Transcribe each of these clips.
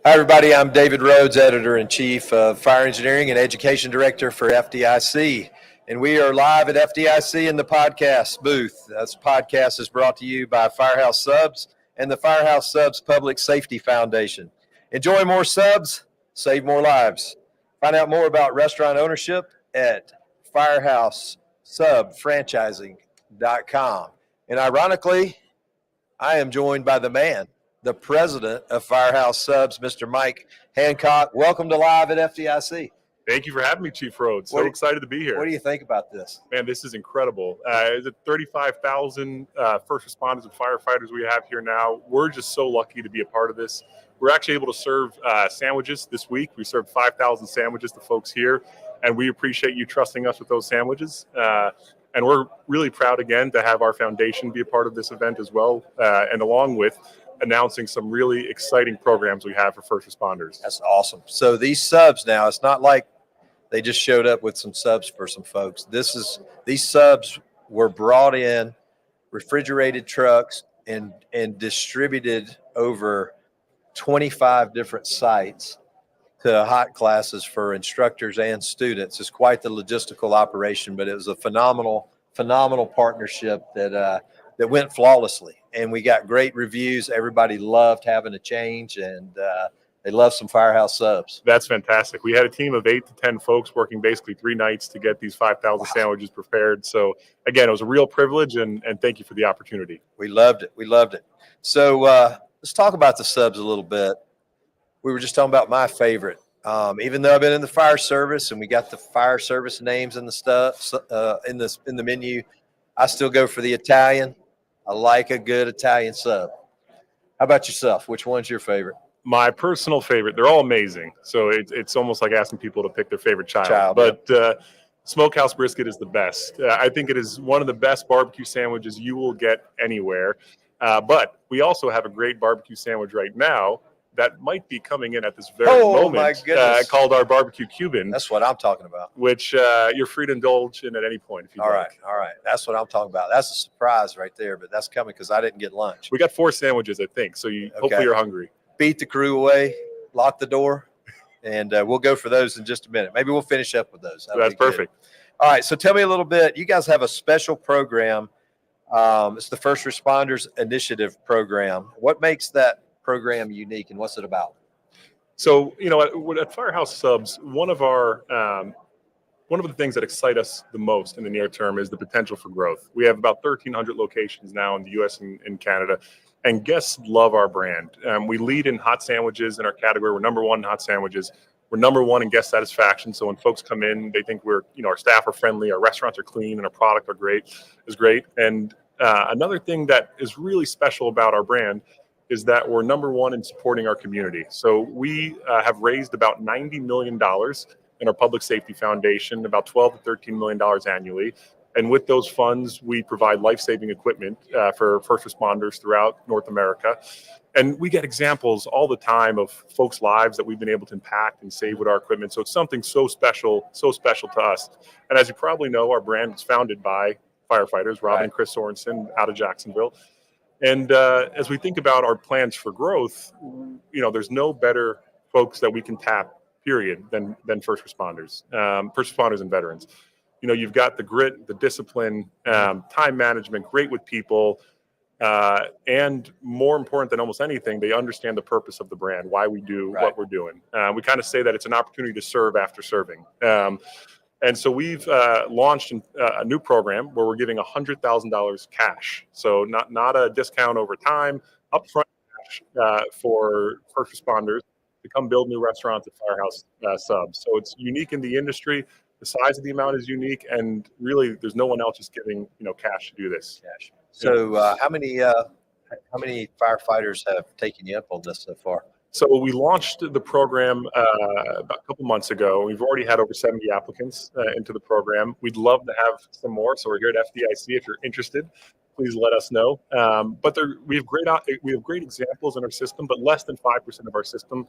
Hi, everybody. I'm David Rhodes, Editor-in-Chief of Fire Engineering and Education Director for FDIC. And we are live at FDIC in the podcast booth. This podcast is brought to you by FireHouse Subs and the FireHouse Subs Public Safety Foundation. Enjoy more subs, save more lives. Find out more about restaurant ownership at firehousesubfranchising.com. And ironically, I am joined by the man, the president of FireHouse Subs, Mr. Mike Hancock. Welcome to Live at FDIC. Thank you for having me, Chief Rhodes. So excited to be here. What do you think about this? Man, this is incredible. The 35,000 first responders and firefighters we have here now. We're just so lucky to be a part of this. We're actually able to serve sandwiches this week. We served 5,000 sandwiches to folks here, and we appreciate you trusting us with those sandwiches. And we're really proud, again, to have our foundation be a part of this event as well, and along with announcing some really exciting programs we have for first responders. That's awesome. So these subs now, it's not like they just showed up with some subs for some folks. These subs were brought in, refrigerated trucks, and distributed over 25 different sites to hot classes for instructors and students. It's quite the logistical operation, but it was a phenomenal partnership that went flawlessly. And we got great reviews. Everybody loved having a change, and they love some FireHouse Subs. That's fantastic. We had a team of 8 to 10 folks working basically 3 nights to get these 5,000 sandwiches prepared. So again, it was a real privilege, and thank you for the opportunity. We loved it. We loved it. So let's talk about the subs a little bit. We were just talking about my favorite. Even though I've been in the fire service and we got the fire service names and the stuff in the menu, I still go for the Italian. I like a good Italian sub. How about yourself? Which one's your favorite? My personal favorite, they're all amazing. So it's almost like asking people to pick their favorite child. But smokehouse brisket is the best. I think it is one of the best barbecue sandwiches you will get anywhere. But we also have a great barbecue sandwich right now that might be coming in at this very moment, my goodness. Called our barbecue Cuban. That's what I'm talking about. Which you're free to indulge in at any point if you like. All right. That's what I'm talking about. That's a surprise right there, but that's coming because I didn't get lunch. We got 4 sandwiches, I think, so hopefully you're hungry. Beat the crew away, lock the door, and we'll go for those in just a minute. Maybe we'll finish up with those. That's perfect. All right, so tell me a little bit. You guys have a special program. It's the First Responders Initiative program. What makes that program unique, and what's it about? So, at FireHouse Subs, one of the things that excite us the most in the near term is the potential for growth. We have about 1,300 locations now in the U.S. and Canada, and guests love our brand. We lead in hot sandwiches in our category. We're number 1 in hot sandwiches. We're number 1 in guest satisfaction. So when folks come in, they think our staff are friendly, our restaurants are clean, and our product is great. And another thing that is really special about our brand is that we're number 1 in supporting our community. So we have raised about $90 million in our public safety foundation, about $12 to $13 million annually. And with those funds, we provide life-saving equipment for first responders throughout North America. And we get examples all the time of folks' lives that we've been able to impact and save with our equipment. So it's something so special to us. And as you probably know, our brand was founded by firefighters, Rob and Chris Sorensen out of Jacksonville. And as we think about our plans for growth, there's no better folks that we can tap, period, than first responders and veterans. You've got the grit, the discipline, time management, great with people, and more important than almost anything, they understand the purpose of the brand, why we do what we're doing. We kind of say that it's an opportunity to serve after serving. And so we've launched a new program where we're giving $100,000 cash. So not a discount over time, upfront cash for first responders to come build new restaurants at FireHouse Subs. So it's unique in the industry. The size of the amount is unique, and really, there's no one else just giving cash to do this. Cash. So how many firefighters have taken you up on this so far? So we launched the program about a couple months ago. We've already had over 70 applicants into the program. We'd love to have some more. So we're here at FDIC. If you're interested, please let us know. But we have great examples in our system, but less than 5% of our system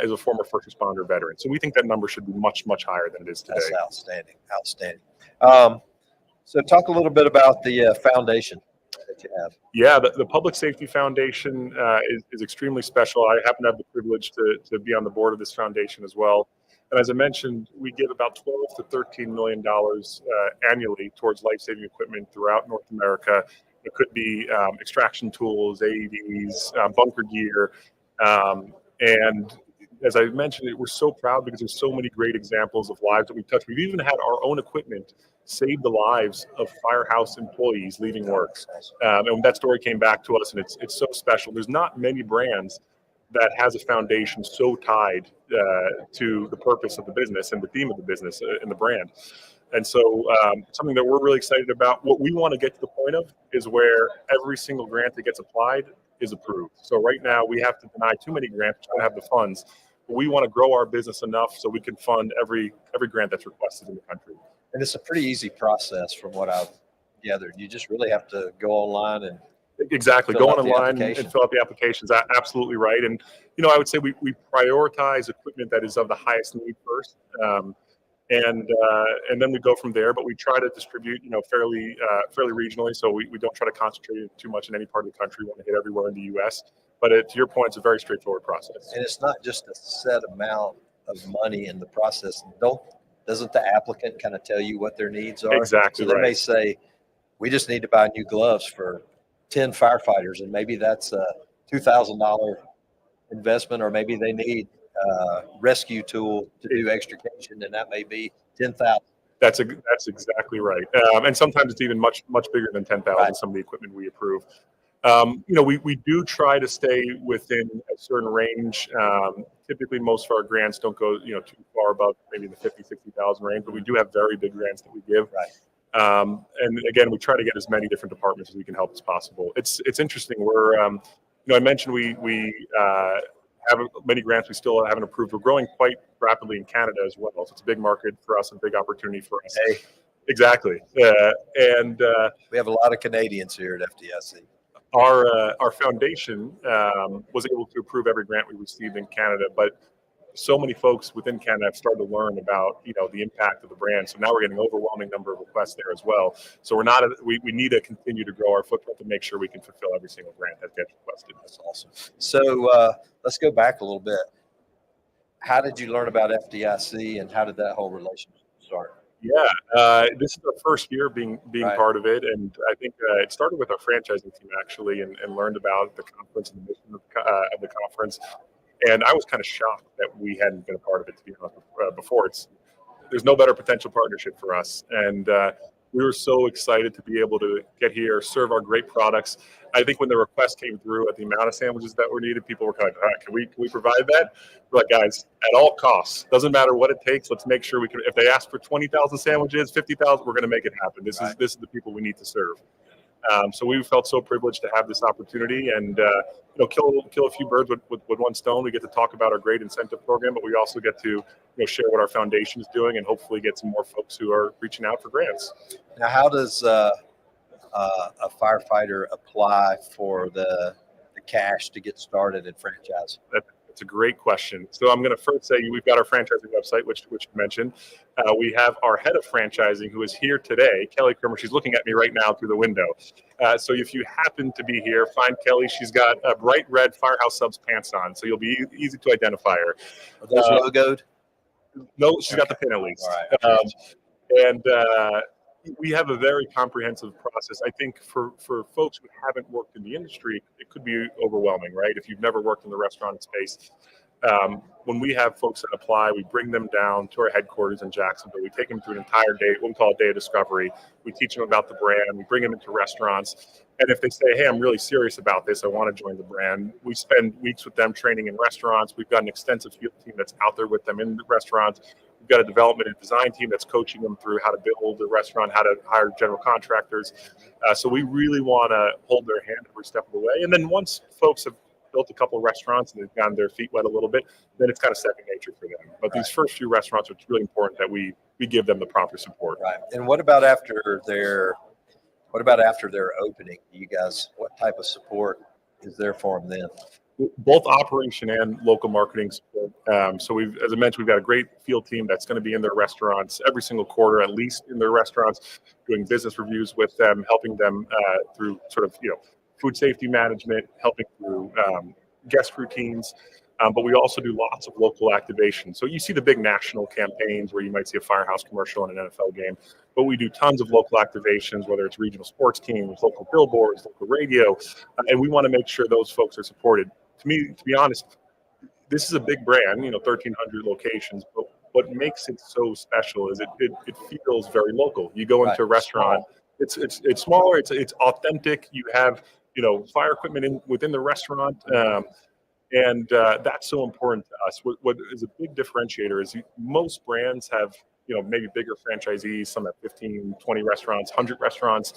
is a former first responder veteran. So we think that number should be much, much higher than it is today. That's outstanding. So talk a little bit about the foundation that that you have. Yeah, the Public Safety Foundation is extremely special. I happen to have the privilege to be on the board of this foundation as well. And as I mentioned, we give about $12 to $13 million annually towards life-saving equipment throughout North America. It could be extraction tools, AEDs, bunker gear. And as I mentioned, we're so proud because there's so many great examples of lives that we touch. We've even had our own equipment save the lives of FireHouse employees leaving work. And when that story came back to us, and it's so special. There's not many brands that has a foundation so tied to the purpose of the business and the theme of the business and the brand. And so something that we're really excited about, what we want to get to the point of is where every single grant that gets applied is approved. So right now we have to deny too many grants, we don't have the funds. But we want to grow our business enough so we can fund every grant that's requested in the country. And it's a pretty easy process from what I've gathered. You just really have to go online and exactly fill go out the online application. and fill out the applications. Absolutely right. And I would say we prioritize equipment that is of the highest need first, and then we go from there. But we try to distribute fairly regionally, so we don't try to concentrate too much in any part of the country. We want to hit everywhere in the U.S. But to your point, it's a very straightforward process. And it's not just a set amount of money in the process. Doesn't the applicant kind of tell you what their needs are? Exactly. So they right. may say, we just need to buy new gloves for 10 firefighters, and maybe that's a $2,000 investment, or maybe they need a rescue tool to do extrication, and that may be $10,000. That's exactly right. And sometimes it's even much bigger than 10,000. Right. Some of the equipment we approve. We do try to stay within a certain range. Typically, most of our grants don't go too far above maybe the 50, 60,000 range, but we do have very big grants that we give. Right. And again, we try to get as many different departments as we can help as possible. It's interesting. We're I mentioned we have many grants we still haven't approved. We're growing quite rapidly in Canada as well, so it's a big market for us and a big opportunity for us. Hey. Exactly. And we have a lot of Canadians here at FDIC. Our foundation was able to approve every grant we received in Canada, but so many folks within Canada have started to learn about the impact of the brand. So now we're getting an overwhelming number of requests there as well. So we need to continue to grow our footprint to make sure we can fulfill every single grant that gets requested. That's awesome. So let's go back a little bit. How did you learn about FDIC, and how did that whole relationship start? Yeah, this is our first year being Right. part of it, and I think it started with our franchising team actually, and learned about the conference and the mission of the conference. And I was kind of shocked that we hadn't been a part of it, to be honest, before. There's no better potential partnership for us, and we were so excited to be able to get here, serve our great products. I think when the request came through at the amount of sandwiches that were needed, people were kind of like, all right, can we provide that? We're like, guys, at all costs, doesn't matter what it takes. Let's make sure we can. If they ask for 20,000 sandwiches, 50,000, we're going to make it happen. This is the people we need to serve. So we felt so privileged to have this opportunity and kill a few birds with one stone. We get to talk about our great incentive program, but we also get to share what our foundation is doing and hopefully get some more folks who are reaching out for grants. Now, how does a firefighter apply for the cash to get started in franchise? That's a great question. So I'm going to first say we've got our franchising website, which you mentioned. We have our head of franchising who is here today, Kelly Krimmer. She's looking at me right now through the window. So if you happen to be here, find Kelly. She's got a bright red FireHouse Subs pants on, so you'll be easy to identify her. Are those logoed? No, she's got the pin at least. All right. We have a very comprehensive process. I think for folks who haven't worked in the industry, it could be overwhelming, right? If you've never worked in the restaurant space. When we have folks that apply, we bring them down to our headquarters in Jacksonville. We take them through an entire day, what we call a day of discovery. We teach them about the brand. We bring them into restaurants. And if they say, hey, I'm really serious about this, I want to join the brand, we spend weeks with them training in restaurants. We've got an extensive field team that's out there with them in the restaurants. We've got a development and design team that's coaching them through how to build a restaurant, how to hire general contractors. So we really want to hold their hand every step of the way. And then once folks have built a couple of restaurants and they've gotten their feet wet a little bit, then it's kind of second nature for them. But these first few restaurants, it's really important that we give them the proper support. Right. And what about after their opening? You guys, what type of support is there for them then? Both operation and local marketing support. So as I mentioned, we've got a great field team that's going to be in their restaurants every single quarter, at least in their restaurants, doing business reviews with them, helping them through sort of, food safety management, helping through guest routines. But we also do lots of local activation. So you see the big national campaigns where you might see a FireHouse commercial in an NFL game, but we do tons of local activations, whether it's regional sports teams, local billboards, local radio, and we want to make sure those folks are supported. To me, to be honest, this is a big brand, 1,300 locations, but what makes it so special is it feels very local. You go into a restaurant, it's smaller, it's authentic. You have, fire equipment within the restaurant. And that's so important to us. What is a big differentiator is most brands have, maybe bigger franchisees, some have 15, 20 restaurants, 100 restaurants.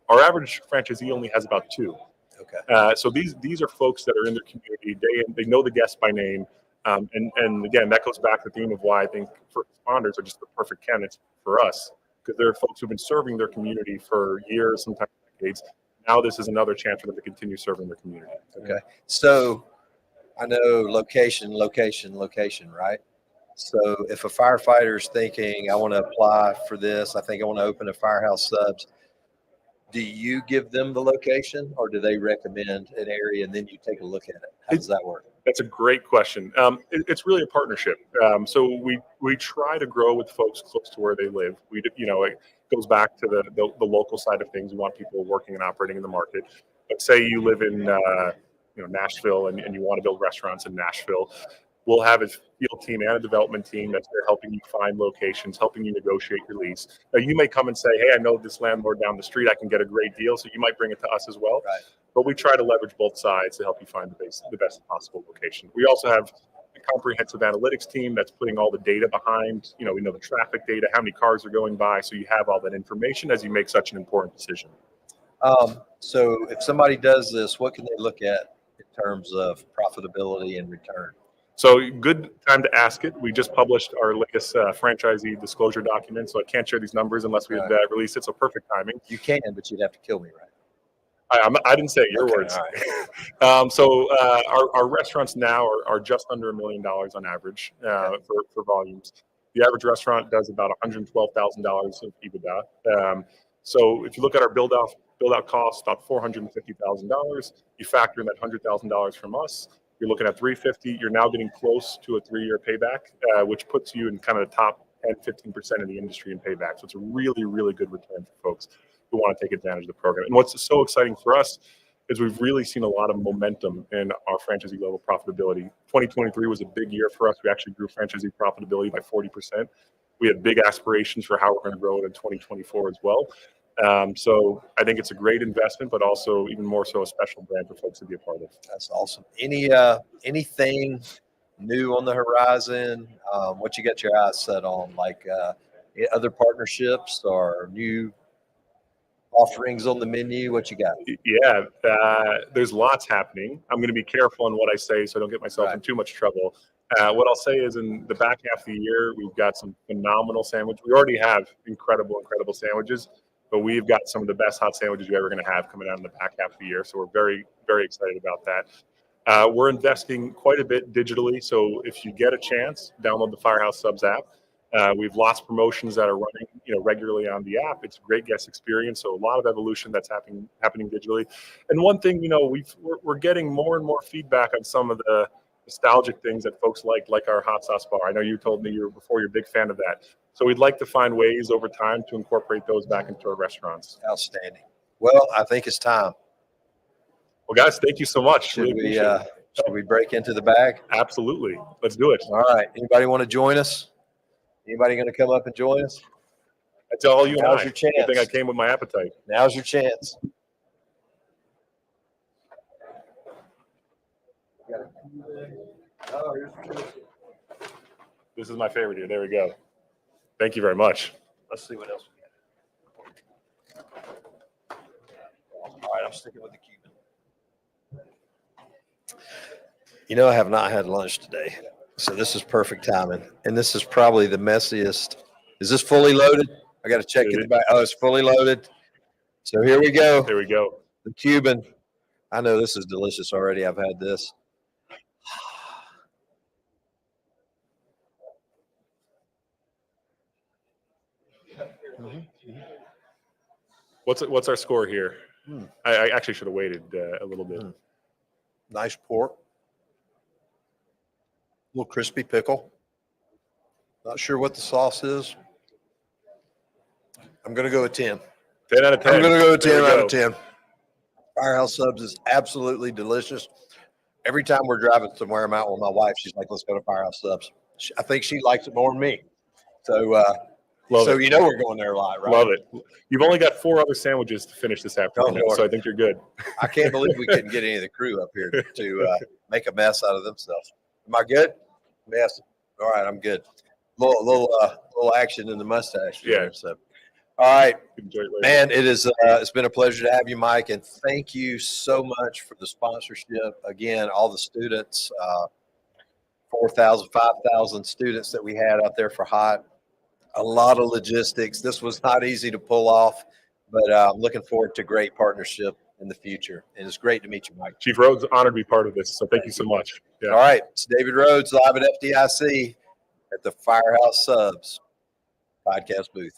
Our average franchisee only has about 2. Okay. So these are folks that are in their community. They know the guests by name. And again, that goes back to the theme of why I think first responders are just the perfect candidates for us, because they're folks who've been serving their community for years, sometimes decades. Now this is another chance for them to continue serving their community. Okay. So I know location, right? So if a firefighter is thinking, I want to apply for this, I think I want to open a FireHouse Subs, do you give them the location or do they recommend an area and then you take a look at it? How does that work? That's a great question. It's really a partnership. So we try to grow with folks close to where they live. It goes back to the local side of things. We want people working and operating in the market. But say you live in Nashville and you want to build restaurants in Nashville, we'll have a field team and a development team that's there helping you find locations, helping you negotiate your lease. Now, you may come and say, hey, I know this landlord down the street, I can get a great deal. So you might bring it to us as well. Right. But we try to leverage both sides to help you find the best possible location. We also have a comprehensive analytics team that's putting all the data behind, we know the traffic data, how many cars are going by. So you have all that information as you make such an important decision. So if somebody does this, what can they look at in terms of profitability and return? So good time to ask it. We just published our latest franchisee disclosure document, so I can't share these numbers unless we release it. So perfect timing. You can, but you'd have to kill me, right? I didn't say your words. Right. So our restaurants now are just under $1 million on average for volumes. The average restaurant does about $112,000 of EBITDA. So if you look at our build out cost, about $450,000. You factor in that $100,000 from us, you're looking at $350,000. You're now getting close to a 3-year payback, which puts you in kind of the top 10-15% of the industry in payback. So it's a really, really good return for folks who want to take advantage of the program. And what's so exciting for us is we've really seen a lot of momentum in our franchisee level profitability. 2023 was a big year for us. We actually grew franchisee profitability by 40%. We have big aspirations for how we're going to grow it in 2024 as well. So I think it's a great investment, but also even more so a special brand for folks to be a part of. That's awesome. Anything new on the horizon? What you got your eyes set on, like other partnerships or new offerings on the menu? What you got? Yeah, there's lots happening. I'm going to be careful on what I say so I don't get myself in too much trouble. What I'll say is in the back half of the year, we've got some phenomenal sandwiches. We already have incredible sandwiches, but we've got some of the best hot sandwiches you're ever going to have coming out in the back half of the year. So we're very, very excited about that. We're investing quite a bit digitally. So if you get a chance, download the FireHouse Subs app. We've lots of promotions that are running, regularly on the app. It's a great guest experience. So a lot of evolution that's happening digitally. And one thing, we're getting more and more feedback on some of the nostalgic things that folks like our hot sauce bar. I know you told me you're a big fan of that. So we'd like to find ways over time to incorporate those back into our restaurants. Outstanding. Well, I think it's time. Well, guys, thank you so much. Should we break into the bag? Absolutely. Let's do it. All right. Anybody want to join us? Anybody going to come up and join us? That's all you and I. Now's your chance. I think I came with my appetite. Now's your chance. This is my favorite here. There we go. Thank you very much. Let's see what else we got. All right, I'm sticking with the Cuban. I have not had lunch today, so this is perfect timing. And this is probably the messiest. Is this fully loaded? I got to check in the back. Oh, it's fully loaded. So here we go. There we go. The Cuban. I know this is delicious already. I've had this. What's our score here? Mm. I actually should have waited a little bit. Nice pork. A little crispy pickle. Not sure what the sauce is. I'm going to go with 10. 10 out of 10. I'm going to go with 10 There we out go. of 10. Firehouse Subs is absolutely delicious. Every time we're driving somewhere, I'm out with my wife. She's like, let's go to Firehouse Subs. I think she likes it more than me. So, Love it. you know we're going there a lot, right? Love it. You've only got 4 other sandwiches to finish this afternoon, Lord. so I think you're good. I can't believe we couldn't get any of the crew up here to make a mess out of themselves. Am I good? Yes. All right, I'm good. Little action in the mustache. Yeah. There, so, all right, Enjoy it later. man. It's been a pleasure to have you, Mike, and thank you so much for the sponsorship. Again, all the students, 4,000, 5,000 students that we had out there for HOT. A lot of logistics. This was not easy to pull off, but I'm looking forward to great partnership in the future. And it's great to meet you, Mike. Chief Rhodes, honored to be part of this, so thank you so much. Yeah. All right. It's David Rhodes live at FDIC at the Firehouse Subs podcast booth.